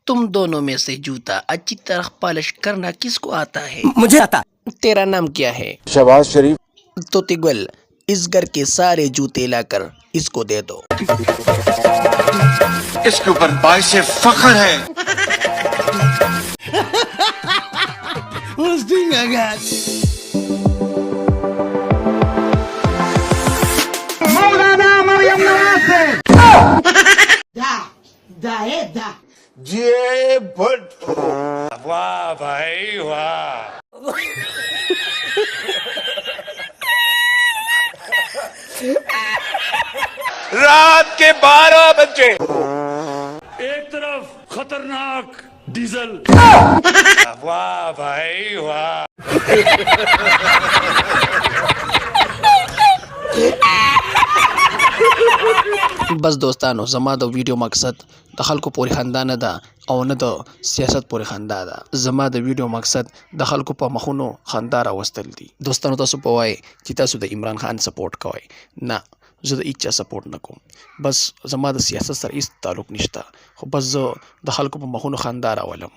तुम दोनों में से जूता अच्छी तरह पॉलिश करना किसको आता है? मुझे आता। तेरा नाम क्या है? शबाज शरीफ। तो तिगुल, इस घर के सारे जूते लाकर इसको दे दो। इसके ऊपर बाइसे फख्र है। मौलाना मरियम नवाज से ये भट। वाह भाई वाह। रात के 12 बजे एक तरफ खतरनाक डीजल, वाह भाई वाह। बस दोस्तानो, जमा द वीडियो मकसद द खल्को पूरी खानदान दा او نه د سیاست پورې خندا ده. زما د ویډیو مقصد د خلکو په مخونو خندا راوستل دي. دوستانو تاسو په وای چې تاسو د عمران خان سپورټ کوئ. نه، زه د هیچا سپورټ نه کوم. بس زما د سیاست سره هیڅ تعلق نشته، خو بس زه د خلکو په مخونو خندا راولم.